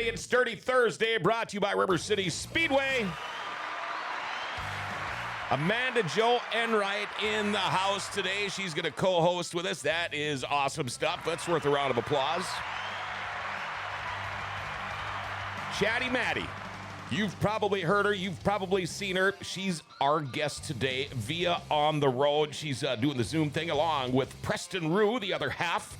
everybody. It's Dirty Thursday, brought to you by River Cities Speedway. Amanda Jo Enright in the house today. She's going to co-host with us. That is awesome stuff. That's worth a round of applause. Chatty Madi. You've probably heard her. You've probably seen her. She's our guest today via On the Road. She's doing the Zoom thing along with Preston Ruh, the other half.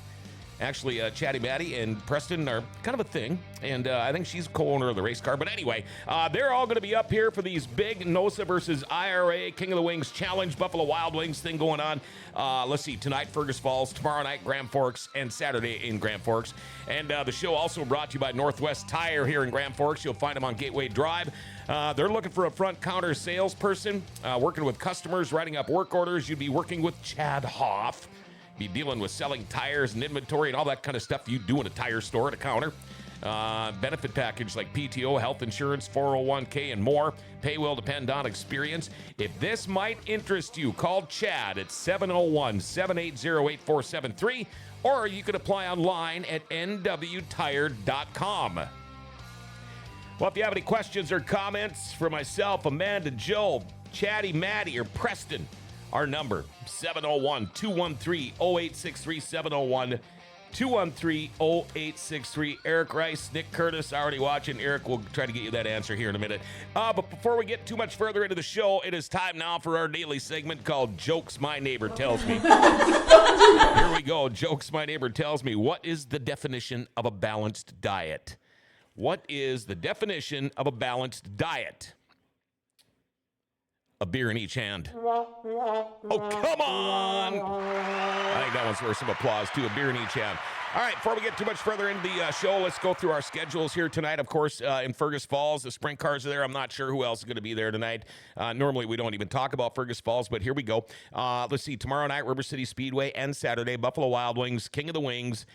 Actually, Chatty Madi and Preston are kind of a thing, and I think she's co-owner of the race car. But anyway, they're all going to be up here for these big NOSA versus IRA King of the Wings Challenge, Buffalo Wild Wings thing going on. Let's see, tonight, Fergus Falls, tomorrow night, Grand Forks, and Saturday in Grand Forks. And the show also brought to you by Northwest Tire here in Grand Forks. You'll find them on Gateway Drive. They're looking for a front counter salesperson, working with customers, writing up work orders. You'd be working with Chad Hoff. Be dealing with selling tires and inventory and all that kind of stuff you do in a tire store at a counter. Benefit package like PTO, health insurance, 401k, and more. Pay will depend on experience. If this might interest you, call Chad at 701-780-8473, or you can apply online at nwtire.com. Well, if you have any questions or comments for myself, Amanda Jo, Chatty Madi, or Preston, our number, 701-213-0863, 701-213-0863. Eric Rice, Nick Curtis, already watching. Eric will try to get you that answer here in a minute. But before we get too much further into the show, it is time now for our daily segment called Jokes My Neighbor Tells Me. Here we go. Jokes My Neighbor Tells Me. What is the definition of a balanced diet? What is the definition of a balanced diet? A beer in each hand. Oh, come on! I think that one's worth some applause, too. A beer in each hand. All right, before we get too much further into the show, let's go through our schedules here tonight. Of course, in Fergus Falls, the sprint cars are there. I'm not sure who else is going to be there tonight. Normally, we don't even talk about Fergus Falls, but here we go. Let's see, tomorrow night, River City Speedway, and Saturday, Buffalo Wild Wings, King of the Wings.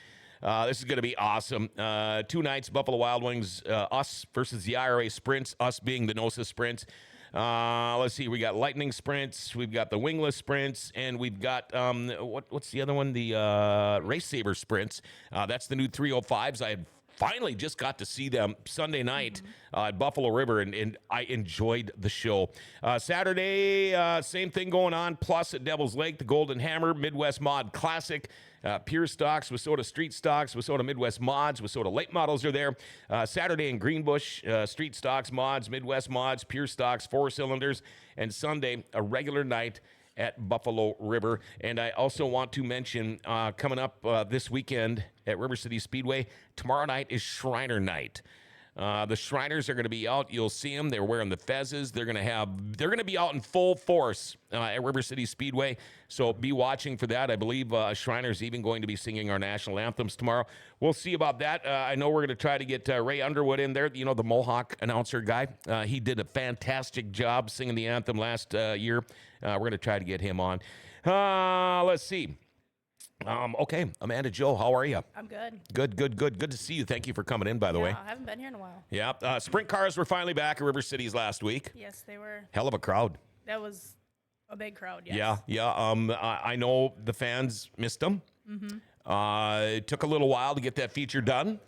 This is going to be awesome. 2 nights, Buffalo Wild Wings, us versus the IRA Sprints, us being the NOSA Sprints. Let's see, we got lightning sprints, we've got the wingless sprints, and we've got what's the other one? The race saver sprints. That's the new 305s. I had finally just got to see them Sunday night at Buffalo River, and I enjoyed the show. Saturday, same thing going on, plus at Devil's Lake, the Golden Hammer Midwest Mod Classic. Pure Stocks, Wissota Street Stocks, Wissota Midwest Mods, Wissota Late Models are there. Saturday in Greenbush, Street Stocks, Mods, Midwest Mods, Pure Stocks, 4 cylinders. And Sunday, a regular night at Buffalo River. And I also want to mention, coming up this weekend at River City Speedway, tomorrow night is Shriner Night. The Shriners are going to be out. You'll see them. They're wearing the fezzes. They're going to be out in full force at River City Speedway. So be watching for that. I believe Shriners even going to be singing our national anthems tomorrow. We'll see about that. I know we're going to try to get Ray Underwood in there. You know, the Mohawk announcer guy. He did a fantastic job singing the anthem last year. We're going to try to get him on. Let's see. Okay, Amanda Jo, how are you? I'm good. Good to see you. Thank you for coming in, by the way. I haven't been here in a while. Yeah, sprint cars were finally back at River Cities last week. Yes, they were. Hell of a crowd. That was a big crowd, yes. Yeah. I know the fans missed them. It took a little while to get that feature done.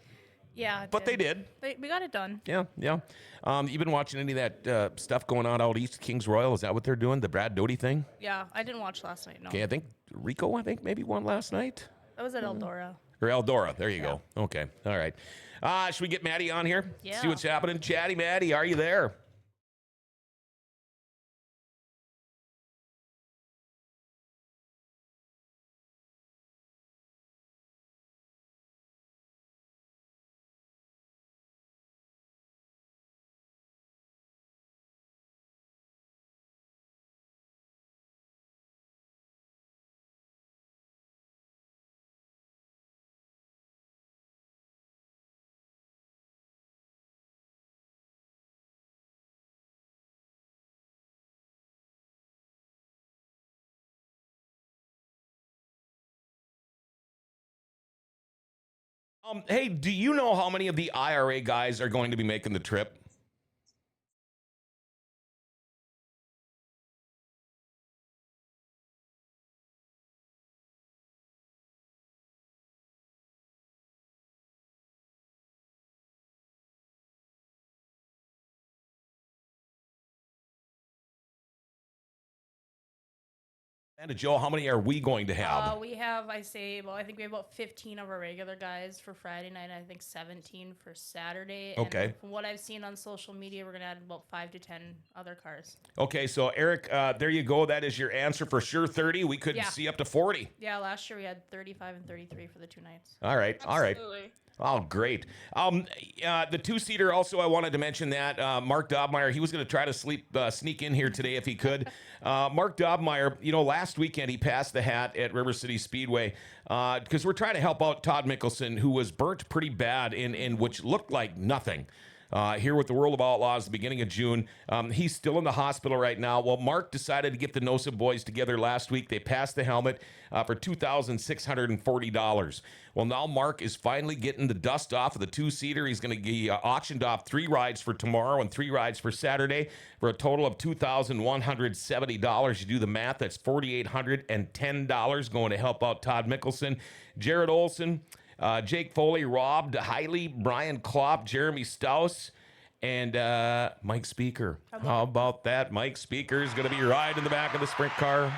Yeah, but they did. We got it done. Yeah. You been watching any of that stuff going on out east, Kings Royal? Is that what they're doing, the Brad Doty thing? Yeah, I didn't watch last night, no. Okay, I think Rico, maybe won last night. That was at Eldora. Or Eldora, there you go. Okay, all right. Should we get Maddie on here? Yeah. See what's happening? Chatty Madi, are you there? Hey, do you know how many of the IRA guys are going to be making the trip? And Joe, how many are we going to have? We have, I think we have about 15 of our regular guys for Friday night. And I think 17 for Saturday. Okay. And from what I've seen on social media, we're going to add about 5 to 10 other cars. Okay, so Eric, there you go. That is your answer for sure. 30. We could see up to 40. Yeah, last year we had 35 and 33 for the 2 nights. All right. Absolutely. All right. Oh, great. The two-seater also, I wanted to mention that Mark Dobmeyer, he was going to try to sneak in here today if he could. Mark Dobmeyer, last weekend he passed the hat at River City Speedway because we're trying to help out Todd Mickelson, who was burnt pretty bad in which looked like nothing. Here with the World of Outlaws, the beginning of June. He's still in the hospital right now. Well, Mark decided to get the NOSA boys together last week. They passed the helmet for $2,640. Well, now Mark is finally getting the dust off of the two-seater. He's going to be auctioned off 3 rides for tomorrow and 3 rides for Saturday for a total of $2,170. You do the math, that's $4,810 going to help out Todd Mickelson. Jared Olson, Jake Foley, Rob Hiley, Brian Klopp, Jeremy Staus, and Mike Speaker. How about that? Mike Speaker is going to be riding in the back of the sprint car.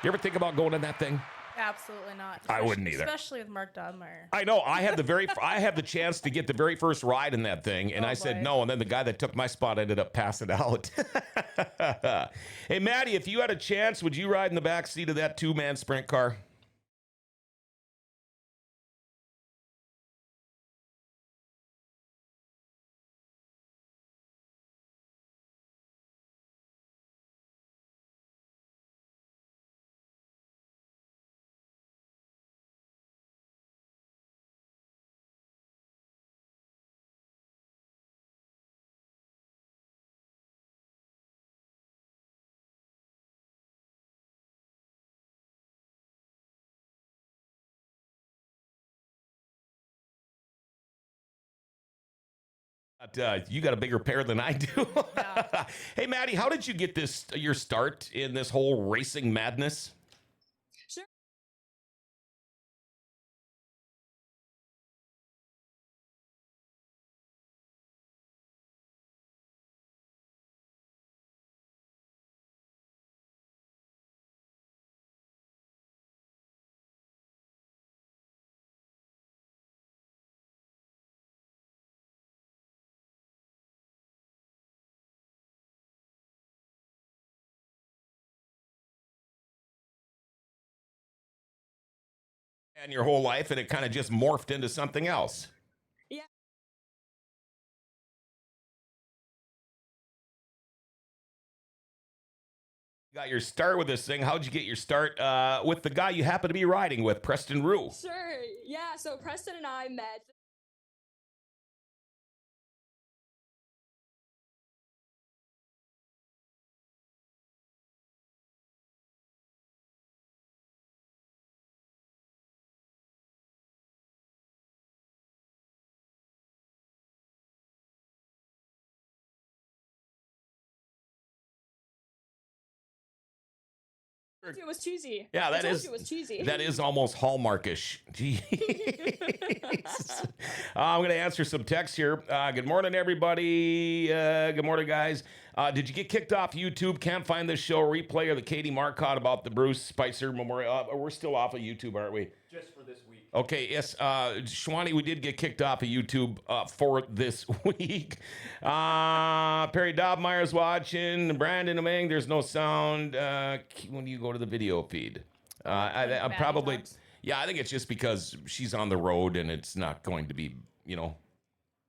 You ever think about going in that thing? Absolutely not. I wouldn't either. Especially with Mark Dobmeyer. I know. I had the chance to get the very first ride in that thing, and I said no. And then the guy that took my spot ended up passing out. Hey, Maddie, if you had a chance, would you ride in the back seat of that 2-man sprint car? You got a bigger pair than I do. Yeah. Hey, Maddie, how did you get your start in this whole racing madness? Sure. And your whole life, and it kind of just morphed into something else. Yeah. You got your start with this thing. How'd you get your start with the guy you happen to be riding with, Preston Ruh? Sure. Yeah. So Preston and I met. It was cheesy. Yeah, I told you it was cheesy. That is almost Hallmarkish. Jeez. I'm going to answer some texts here. Good morning, everybody. Good morning, guys. Did you get kicked off YouTube? Can't find this show replay or the Katie Marcotte about the Bruce Spicer Memorial. We're still off of YouTube, aren't we? Just for this week. Okay, yes, Shwani, we did get kicked off of YouTube for this week. Perry Dobmeyer's watching. Brandon Omeng, there's no sound. When do you go to the video feed? I'm probably, yeah, I think it's just because she's on the road and it's not going to be,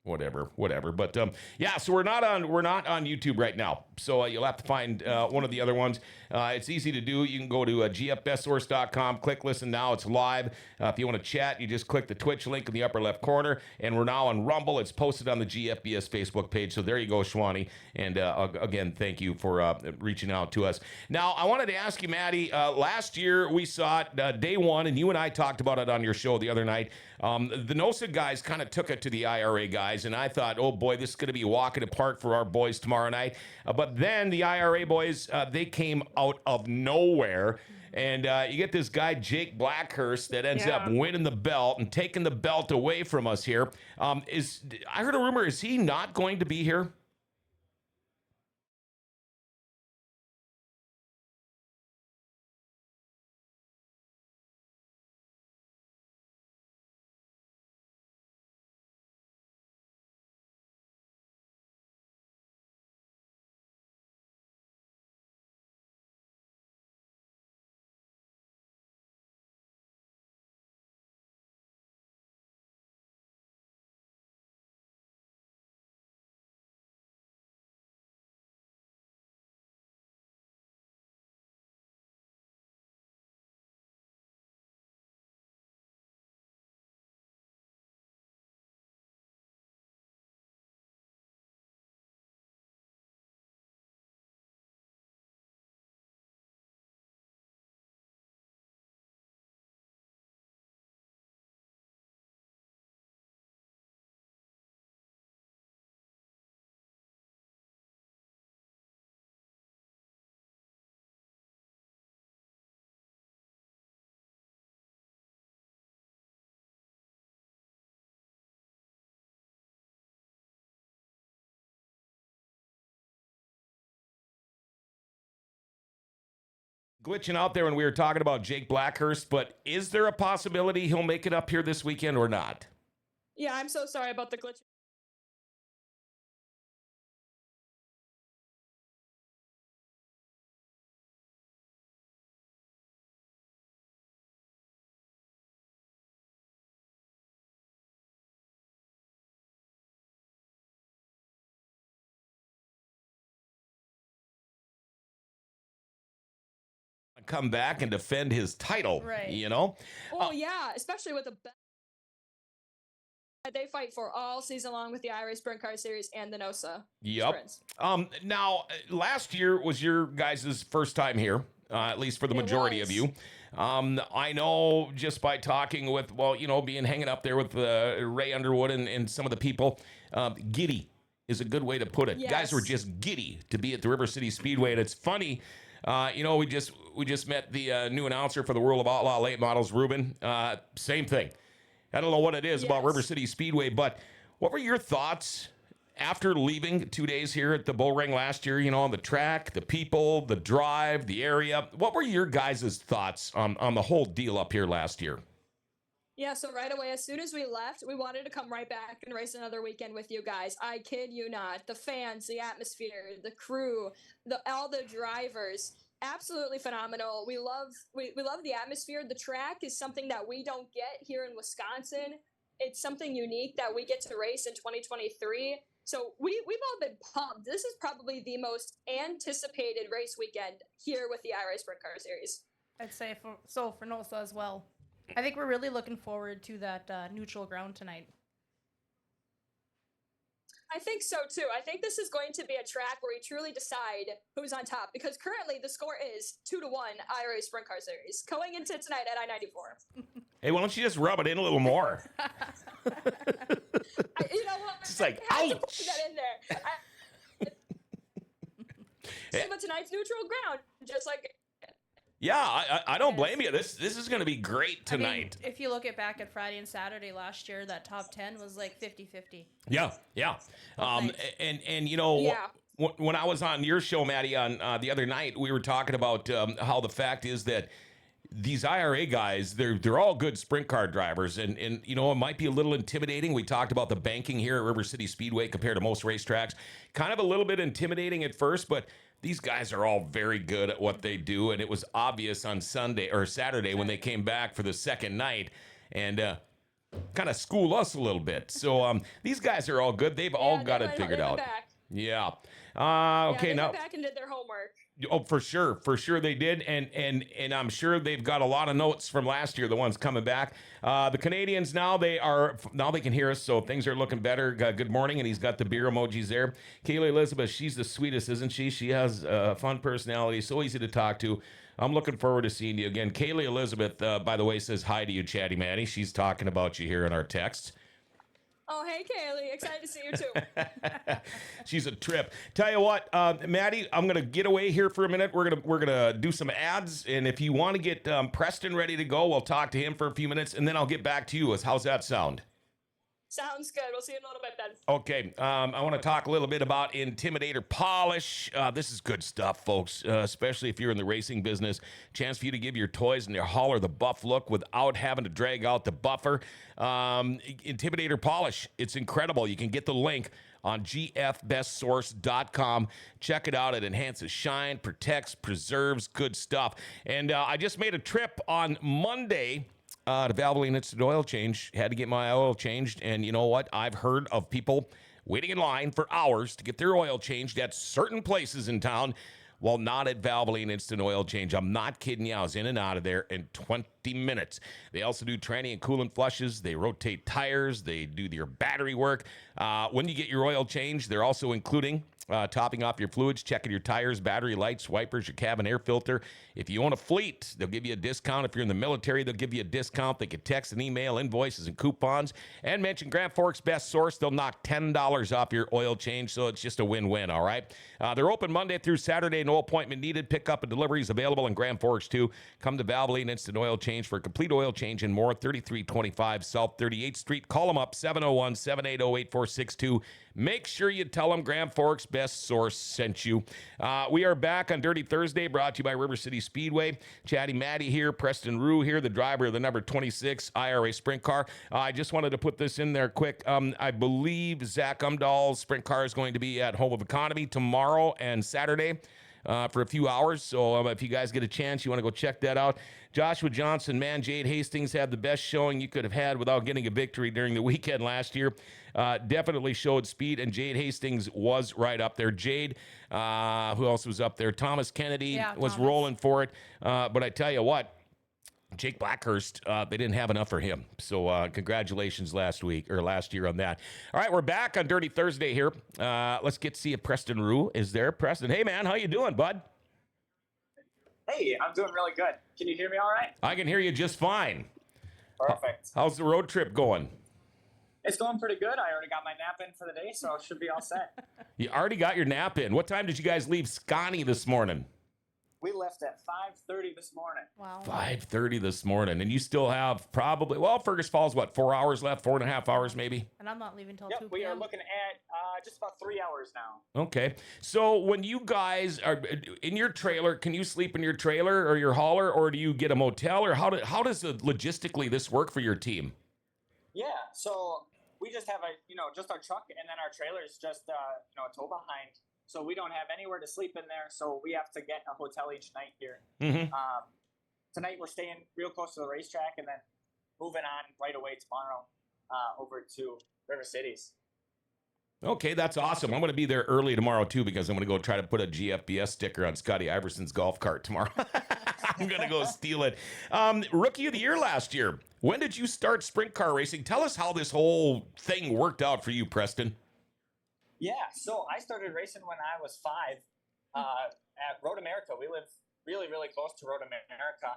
whatever. But yeah, so we're not on YouTube right now. So you'll have to find one of the other ones. It's easy to do. You can go to gfbsource.com, click listen now. It's live. If you want to chat, you just click the Twitch link in the upper left corner. And we're now on Rumble. It's posted on the GFBS Facebook page. So there you go, Shwani. And again, thank you for reaching out to us. Now, I wanted to ask you, Maddie, last year we saw it day one, and you and I talked about it on your show the other night. The NOSA guys kind of took it to the IRA guys, and I thought, oh boy, this is going to be a walk in the park for our boys tomorrow night. But then the IRA boys, they came out of nowhere. And you get this guy, Jake Blackhurst, that ends up winning the belt and taking the belt away from us here. I heard a rumor, is he not going to be here? glitching out there when we were talking about Jake Blackhurst, but is there a possibility he'll make it up here this weekend or not? Yeah, I'm so sorry about the glitch. Come back and defend his title, Right. you know? Oh yeah, especially with the they fight for all season long with the IRA Sprnt Car Series and the NOSA Yep. sprints. Now, last year was your guys' first time here, at least for the It majority of was. you. I know just by talking with, being hanging up there with Ray Underwood and some of the people, giddy is a good way to put it. Guys were Yes. just giddy to be at the River City Speedway, and it's funny. We just met the new announcer for the World of Outlaw Late Models, Ruben. Same thing. I don't know what it is about Yes. River City Speedway, but what were your thoughts after leaving 2 days here at the Bull Ring last year? On the track, the people, the drive, the area. What were your guys' thoughts on the whole deal up here last year? Yeah, so right away, as soon as we left, we wanted to come right back and race another weekend with you guys. I kid you not. The fans, the atmosphere, the crew, all the drivers, absolutely phenomenal. We love the atmosphere. The track is something that we don't get here in Wisconsin. It's something unique that we get to race in 2023. So we've all been pumped. This is probably the most anticipated race weekend here with the IRA Sprint Car Series. I'd say for NOSA as well. I think we're really looking forward to that neutral ground tonight. I think so too. I think this is going to be a track where we truly decide who's on top, because currently the score is 2-1 IRA Sprint Car Series going into tonight at I-94. Hey, why don't you just rub it in a little more? You know what? It's like, I had to ouch! put that in there. But tonight's neutral ground, just like. Yeah, I don't blame you. This is going to be great tonight. I mean, if you look at Friday and Saturday last year, that top 10 was like 50-50. Yeah. Nice. And Yeah. when I was on your show, Maddie, on the other night, we were talking about how the fact is that these IRA guys, they're all good sprint car drivers, and it might be a little intimidating. We talked about the banking here at River City Speedway compared to most racetracks. Kind of a little bit intimidating at first, but these guys are all very good at what they do, and it was obvious on Sunday or Saturday when they came back for the second night and kind of school us a little bit. So these guys are all good. They've all got it figured out. Back. Yeah. Okay, Okay, now. Went back and did their homework. Oh, for sure they did, and I'm sure they've got a lot of notes from last year. The ones coming back, the Canadians now they can hear us, so things are looking better. Good morning, and he's got the beer emojis there. Kaylee Elizabeth, she's the sweetest, isn't she? She has a fun personality, so easy to talk to. I'm looking forward to seeing you again. Kaylee Elizabeth, by the way, says hi to you, Chatty Madi. She's talking about you here in our texts. Oh, hey, Kaylee. Excited to see you, too. She's a trip. Tell you what, Maddie, I'm going to get away here for a minute. We're gonna do some ads, and if you want to get Preston ready to go, we'll talk to him for a few minutes, and then I'll get back to you. How's that sound? Sounds good. We'll see you in a little bit then. Okay, I want to talk a little bit about Intimidator Polish. This is good stuff, folks, especially if you're in the racing business. Chance for you to give your toys and your holler the buff look without having to drag out the buffer. Intimidator Polish, it's incredible. You can get the link on gfbestsource.com. Check it out. It enhances shine, protects, preserves, good stuff. And I just made a trip on Monday to Valvoline Instant Oil Change. Had to get my oil changed, and you know what? I've heard of people waiting in line for hours to get their oil changed at certain places in town. Well, not at Valvoline Instant Oil Change. I'm not kidding you. I was in and out of there in 20 minutes. They also do tranny and coolant flushes. They rotate tires. They do your battery work. When you get your oil changed, they're also including topping off your fluids, checking your tires, battery lights, wipers, your cabin air filter. If you own a fleet, they'll give you a discount. If you're in the military, they'll give you a discount. They can text and email invoices and coupons. And mention Grand Forks Best Source. They'll knock $10 off your oil change, so it's just a win-win, all right? They're open Monday through Saturday. No appointment needed. Pickup and delivery is available in Grand Forks, too. Come to Valvoline Instant Oil Change for a complete oil change and more. 3325 South 38th Street. Call them up, 701-780-8462. make sure you tell them Grand Forks Best Source sent you. We are back on Dirty Thursday, brought to you by River City Speedway. Chatty Madi here, Preston Ruh here, the driver of the number 26 IRA Sprint Car. I just wanted to put this in there quick. I believe Zach Umdahl's Sprint Car is going to be at Home of Economy tomorrow and Saturday. For a few hours. So if you guys get a chance, you want to go check that out. Joshua Johnson, man, Jade Hastings had the best showing you could have had without getting a victory during the weekend last year. Definitely showed speed, and Jade Hastings was right up there. Jade, who else was up there? Thomas Kennedy was rolling for it. But I tell you what, Jake Blackhurst, they didn't have enough for him. So congratulations last year on that. All right, we're back on Dirty Thursday here. Let's get to see if Preston Ruh is there. Preston, hey, man, how you doing, bud? Hey, I'm doing really good. Can you hear me all right? I can hear you just fine. Perfect. How's the road trip going? It's going pretty good. I already got my nap in for the day, so it should be all set. You already got your nap in. What time did you guys leave Scotty this morning? We left at 5:30 this morning. Wow. 5:30 this morning, and you still have probably, Fergus Falls, 4 hours left, 4.5 hours maybe? And I'm not leaving till 2 Yep, p.m. we are looking at just about 3 hours now. Okay. So when you guys are in your trailer, can you sleep in your trailer or your hauler, or do you get a motel, or how does logistically this work for your team? Yeah, so we just have just our truck, and then our trailer is just a tow behind. So we don't have anywhere to sleep in there, so we have to get a hotel each night here. Mm-hmm. Tonight we're staying real close to the racetrack, and then moving on right away tomorrow over to River Cities. Okay, that's awesome. I'm going to be there early tomorrow, too, because I'm going to go try to put a GFBS sticker on Scotty Iverson's golf cart tomorrow. I'm going to go steal it. Rookie of the Year last year. When did you start sprint car racing? Tell us how this whole thing worked out for you, Preston. Yeah, so I started racing when I was 5 at Road America. We live really, really close to Road America,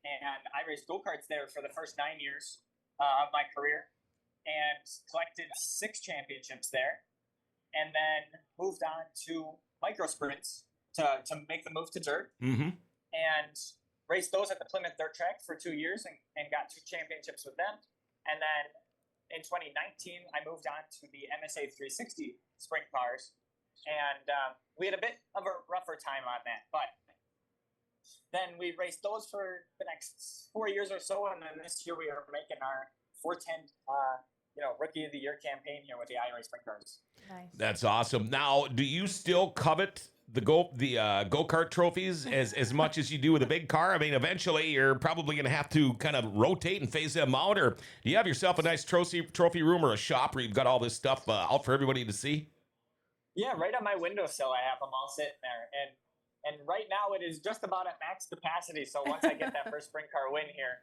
and I raced go-karts there for the first 9 years of my career and collected 6 championships there, and then moved on to micro sprints to make the move to dirt, and raced those at the Plymouth Dirt Track for 2 years and got 2 championships with them, and then in 2019, I moved on to the MSA 360 sprint cars, and we had a bit of a rougher time on that, but then we raced those for the next 4 years or so, and then this year we are making our 410 Rookie of the Year campaign here with the IRA Sprint Cars. Nice. That's awesome. Now, do you still covet the go-kart trophies as much as you do with a big car? I mean, eventually you're probably going to have to kind of rotate and phase them out, or do you have yourself a nice trophy room or a shop where you've got all this stuff out for everybody to see? Yeah, right on my windowsill I have them all sitting there, and right now it is just about at max capacity, so once I get that first sprint car win here,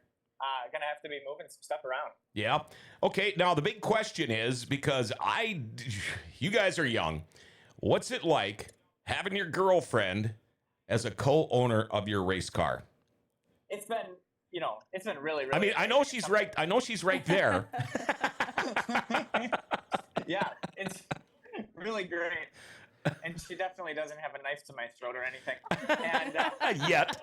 gonna have to be moving some stuff around. Yeah. Okay, now the big question is, because you guys are young, what's it like having your girlfriend as a co-owner of your race car? It's been really, really. I mean, I know she's right there. Yeah, it's really great, and she definitely doesn't have a knife to my throat or anything. And Yet.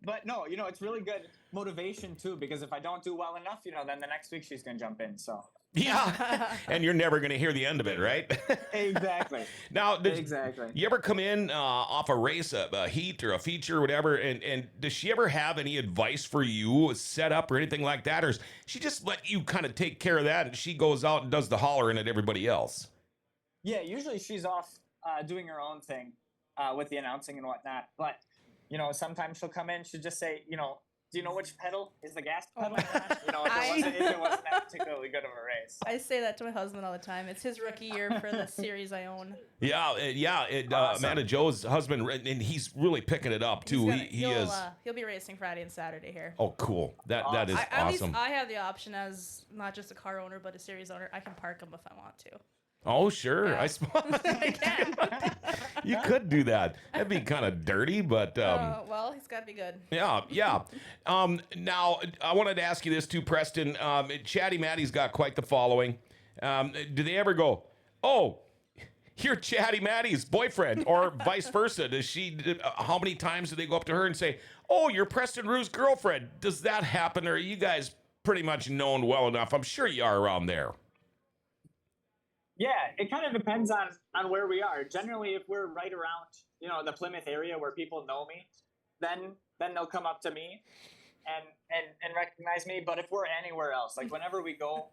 but no, it's really good motivation too, because if I don't do well enough, then the next week she's gonna jump in. So. Yeah, and you're never going to hear the end of it, right? Exactly. Now, exactly. You ever come in off a race, a heat or a feature or whatever, and does she ever have any advice for you, a setup or anything like that? Or does she just let you kind of take care of that and she goes out and does the hollering at everybody else? Yeah, usually she's off doing her own thing with the announcing and whatnot. But, sometimes she'll come in, she'll just say, do you know which pedal is the gas pedal? Oh if it wasn't that particularly good of a race. I say that to my husband all the time. It's his rookie year for the series I own. Yeah. Awesome. Amanda Joe's husband, and he's really picking it up too. He'll be racing Friday and Saturday here. Oh, cool. That is At awesome. least I have the option as not just a car owner, but a series owner. I can park them if I want to. Oh, sure. Yeah. I suppose I can. you could do that. That'd be kind of dirty, but well, he's got to be good. yeah. Now I wanted to ask you this too, Preston. Chatty Madi's got quite the following. Do they ever go, "Oh, you're Chatty Madi's boyfriend," or vice versa? Does she? How many times do they go up to her and say, "Oh, you're Preston Ruh's girlfriend"? Does that happen, or are you guys pretty much known well enough? I'm sure you are around there. Yeah, it kind of depends on where we are. Generally, if we're right around, the Plymouth area where people know me, then they'll come up to me and recognize me. But if we're anywhere else, like whenever we go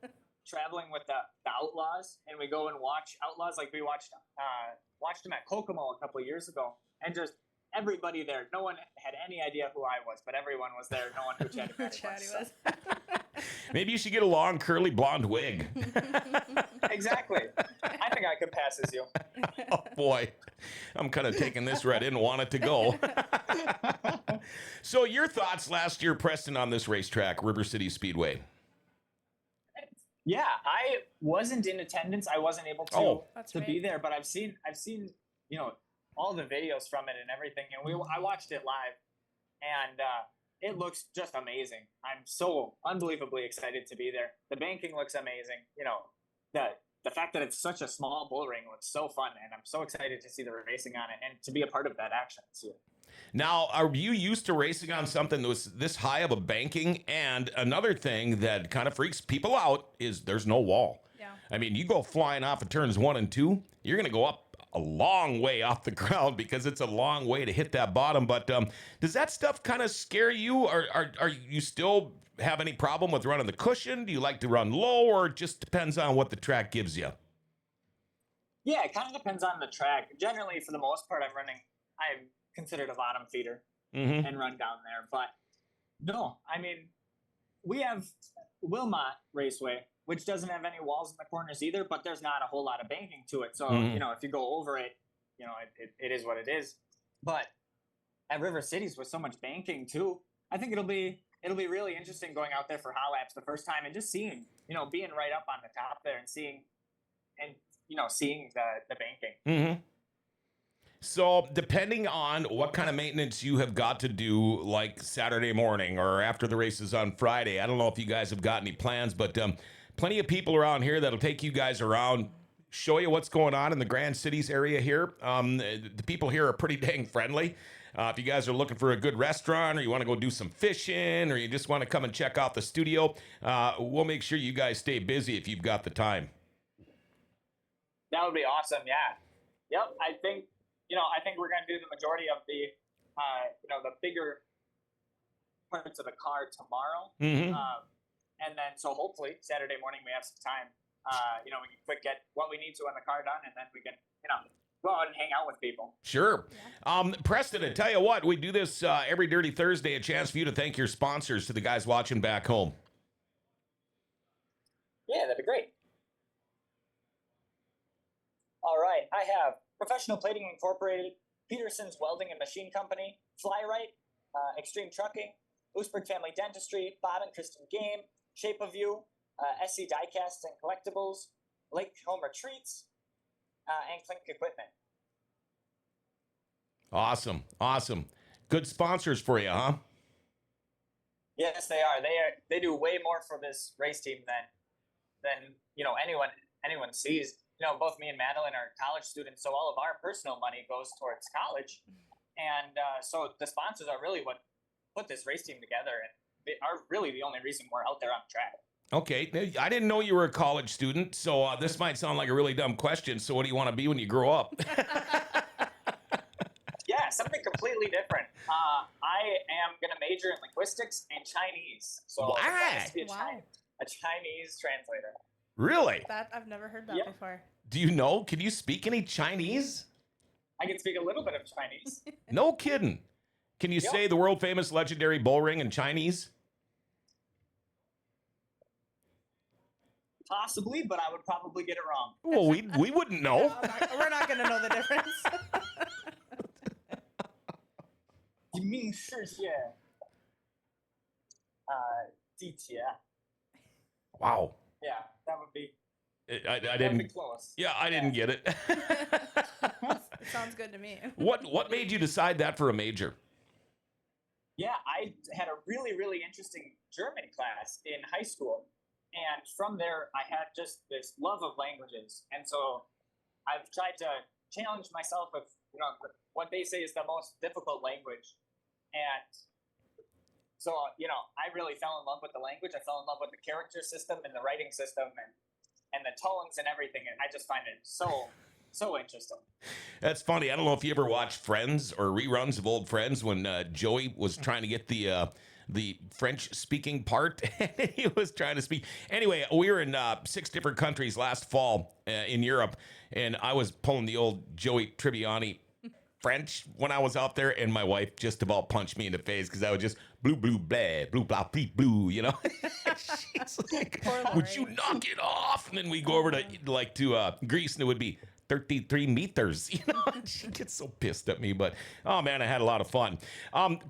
traveling with the Outlaws and we go and watch Outlaws, like we watched them at Kokomo a couple of years ago, and just everybody there, no one had any idea who I was, but everyone was there knowing who Chatty Madi Chatty was. was. Maybe you should get a long, curly, blonde wig. Exactly. I think I could pass as you. Oh, boy. I'm kind of taking this where I didn't want it to go. So your thoughts last year, Preston, on this racetrack, River City Speedway? Yeah, I wasn't in attendance. I wasn't able to be there, but I've seen all the videos from it and everything, and I watched it live, and it looks just amazing. I'm so unbelievably excited to be there. The banking looks amazing. The fact that it's such a small bull ring looks so fun, and I'm so excited to see the racing on it and to be a part of that action this year. Now, are you used to racing on something that was this high of a banking? And another thing that kind of freaks people out is there's no wall. Yeah. I mean, you go flying off of turns 1 and 2, you're going to go up a long way off the ground because it's a long way to hit that bottom. But does that stuff kind of scare you? Or are you still have any problem with running the cushion? Do you like to run low, or it just depends on what the track gives you? Yeah, it kind of depends on the track. Generally, for the most part, I'm considered a bottom feeder and run down there. But no, I mean, we have Wilmot Raceway, which doesn't have any walls in the corners either, but there's not a whole lot of banking to it. So, if you go over it, it is what it is. But at River Cities with so much banking too, I think it'll be really interesting going out there for hot laps the first time and just seeing, being right up on the top there and seeing the banking. Mm-hmm. So depending on what kind of maintenance you have got to do, like Saturday morning or after the races on Friday, I don't know if you guys have got any plans, but plenty of people around here that'll take you guys around, show you what's going on in the Grand Cities area here. The people here are pretty dang friendly. If you guys are looking for a good restaurant, or you want to go do some fishing, or you just want to come and check out the studio, we'll make sure you guys stay busy if you've got the time. That would be awesome. Yeah. Yep. I think we're going to do the majority of the bigger parts of the car tomorrow. And then, so hopefully Saturday morning we have some time. We can quick get what we need to on the car done, and then we can, go out and hang out with people. Sure. Yeah. Preston, I tell you what, we do this every Dirty Thursday, a chance for you to thank your sponsors to the guys watching back home. Yeah, that'd be great. All right, I have Professional Plating Incorporated, Peterson's Welding and Machine Company, Flyrite, Extreme Trucking, Oosberg Family Dentistry, Bob and Kristen Game, Shape of You, SC Diecast and Collectibles, Lake Home Retreats, and Clink Equipment. Awesome. Good sponsors for you, huh? Yes, they are. They do way more for this race team than anyone sees. Both me and Madeline are college students, so all of our personal money goes towards college. And so the sponsors are really what put this race team together, and they are really the only reason we're out there on the track. Okay, I didn't know you were a college student, so this might sound like a really dumb question. So what do you want to be when you grow up? Yeah, something completely different. I am going to major in linguistics and Chinese. So Wow. I'm going to be a Chinese translator. Really? That I've never heard that before. Do you know? Can you speak any Chinese? I can speak a little bit of Chinese. No kidding. Can you say the world famous legendary bull ring in Chinese? Possibly, but I would probably get it wrong. Well, we wouldn't know. We're not going to know the difference. 明世界地铁. Wow. Yeah, that would be. I That'd didn't. be close. Yeah, I didn't get it. It sounds good to me. What made you decide that for a major? Yeah, I had a really, really interesting German class in high school. And from there, I had just this love of languages. And so I've tried to challenge myself with, what they say is the most difficult language. And so, I really fell in love with the language. I fell in love with the character system and the writing system. and the tones and everything. And I just find it so interesting. That's funny. I don't know if you ever watched Friends or reruns of old Friends when Joey was trying to get the French speaking part. He was trying to speak. Anyway, we were in 6 different countries last fall in Europe, and I was pulling the old Joey Tribbiani French when I was out there, and my wife just about punched me in the face because I was just blue, blue, blah, blue, blah, blue, blue, you know? She's like, would you knock it off? And then we go over to Greece, and it would be 33 meters. You know, she gets so pissed at me, but oh man, I had a lot of fun.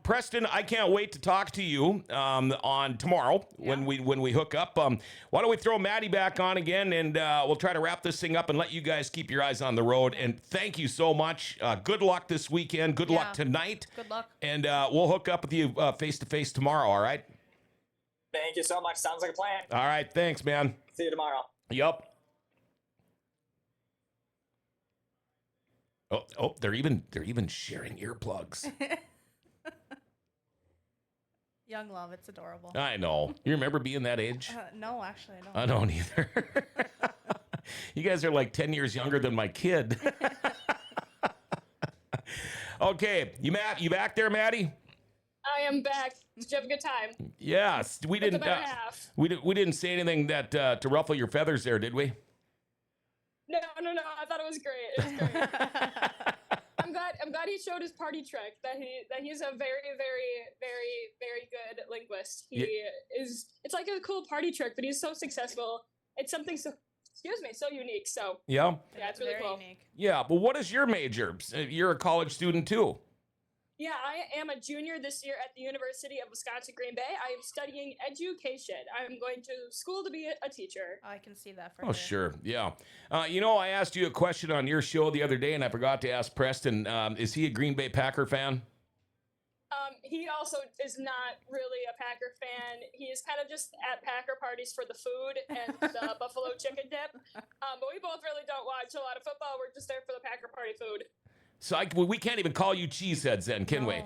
Preston, I can't wait to talk to you on tomorrow when we hook up. Why don't we throw Maddie back on again, and we'll try to wrap this thing up and let you guys keep your eyes on the road. And thank you so much. Good luck this weekend. Good luck tonight. Good luck. And we'll hook up with you face to face tomorrow. All right. Thank you so much. Sounds like a plan. All right. Thanks, man. See you tomorrow. Yup. Oh, they're even sharing earplugs. Young love, it's adorable. I know. You remember being that age? No, actually, I don't. I don't either. You guys are like 10 years younger than my kid. Okay, you back there, Maddie? I am back. Did you have a good time? Yes, we didn't. The better half. We didn't say anything that to ruffle your feathers there, did we? No. I thought it was great. It was great. I'm glad he showed his party trick. That he's a very, very, very, very good linguist. It's like a cool party trick, but he's so successful. It's something so unique. So yeah, it's really cool. Unique. Yeah, but what is your major? You're a college student too. Yeah, I am a junior this year at the University of Wisconsin-Green Bay. I am studying education. I'm going to school to be a teacher. I can see that for Oh, sure. Yeah. I asked you a question on your show the other day, and I forgot to ask Preston. Is he a Green Bay Packer fan? He also is not really a Packer fan. He is kind of just at Packer parties for the food and the buffalo chicken dip. But we both really don't watch a lot of football. We're just there for the Packer party food. So we can't even call you cheeseheads then, can we?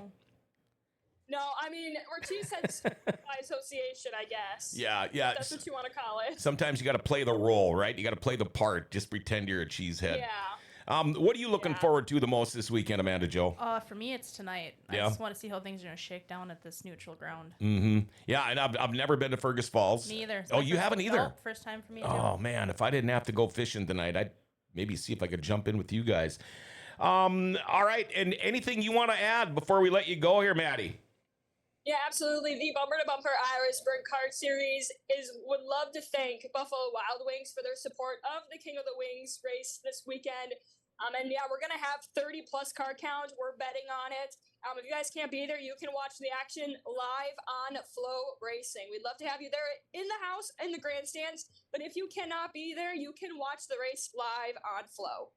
No, I mean, we're cheeseheads by association, I guess. Yeah. That's what you want to call it. Sometimes you got to play the role, right? You got to play the part. Just pretend you're a cheesehead. Yeah. What are you looking forward to the most this weekend, Amanda Jo? For me, it's tonight. I just want to see how things are going to shake down at this neutral ground. Mm-hmm. Yeah, and I've never been to Fergus Falls. Me either. Oh, you haven't either? No, first time for me, too. Oh, man, if I didn't have to go fishing tonight, I'd maybe see if I could jump in with you guys. All right, and anything you want to add before we let you go here, Maddie? Yeah, absolutely. The Bumper to Bumper IRA Sprnt Car Series would love to thank Buffalo Wild Wings for their support of the King of the Wings race this weekend. And yeah, we're going to have 30 plus car count. We're betting on it. If you guys can't be there, you can watch the action live on Flow Racing. We'd love to have you there in the house, in the grandstands. But if you cannot be there, you can watch the race live on Flow.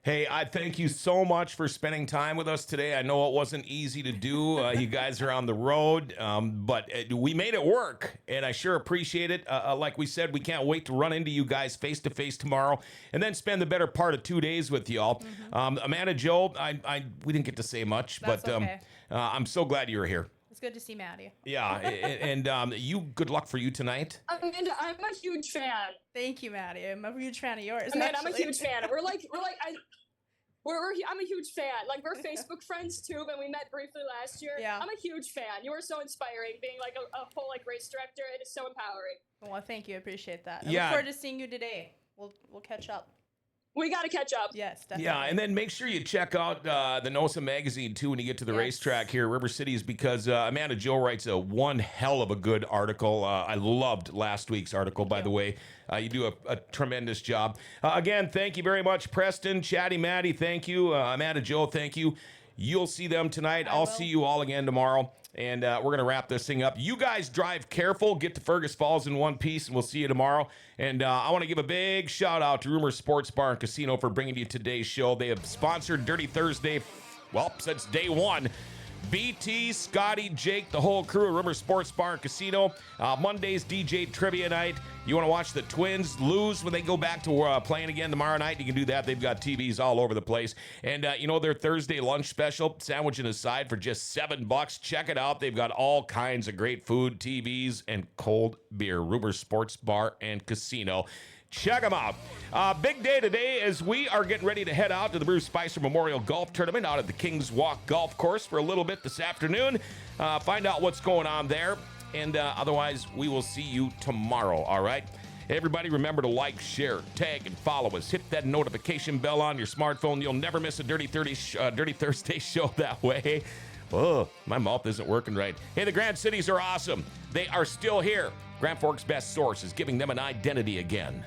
Hey, I thank you so much for spending time with us today. I know it wasn't easy to do. You guys are on the road, but we made it work, and I sure appreciate it. Like we said, we can't wait to run into you guys face-to-face tomorrow and then spend the better part of 2 days with y'all. Amanda Jo, we didn't get to say much, That's but okay. I'm so glad you were here. It's good to see Maddie. Yeah, and good luck for you tonight. Amanda, I'm a huge fan. Thank you, Maddie. I'm a huge fan of yours. Amanda, I'm a actually. huge fan. I'm a huge fan. Like, we're Facebook friends too, and we met briefly last year. Yeah. I'm a huge fan. You are so inspiring, being like a whole race director. It is so empowering. Well, thank you. I appreciate that. I Yeah. look forward to seeing you today. We'll catch up. We got to catch up. Yes, definitely. Yeah, and then make sure you check out the NOSA magazine, too, when you get to the racetrack here at River Cities, because Amanda Jo writes one hell of a good article. I loved last week's article, by the way. You do a tremendous job. Again, thank you very much, Preston, Chatty Madi, thank you. Amanda Jo, thank you. You'll see them tonight. I'll see you all again tomorrow. And we're going to wrap this thing up. You guys drive careful. Get to Fergus Falls in one piece, and we'll see you tomorrow. And I want to give a big shout-out to Rumor Sports Bar and Casino for bringing you today's show. They have sponsored Dirty Thursday, since day one. BT, Scotty, Jake, the whole crew of Rumor Sports Bar and Casino. Monday's DJ Trivia Night. You want to watch the Twins lose when they go back to playing again tomorrow night? You can do that. They've got TVs all over the place. And their Thursday lunch special, sandwich and a side for just $7. Check it out. They've got all kinds of great food, TVs, and cold beer. Rumor Sports Bar and Casino. Check them out. Big day today as we are getting ready to head out to the Bruce Spicer Memorial Golf Tournament out at the Kings Walk Golf Course for a little bit this afternoon. Find out what's going on there. And otherwise, we will see you tomorrow, all right? Everybody remember to like, share, tag, and follow us. Hit that notification bell on your smartphone. You'll never miss a Dirty Thursday show that way. Oh, my mouth isn't working right. Hey, the Grand Cities are awesome. They are still here. Grand Forks' best source is giving them an identity again.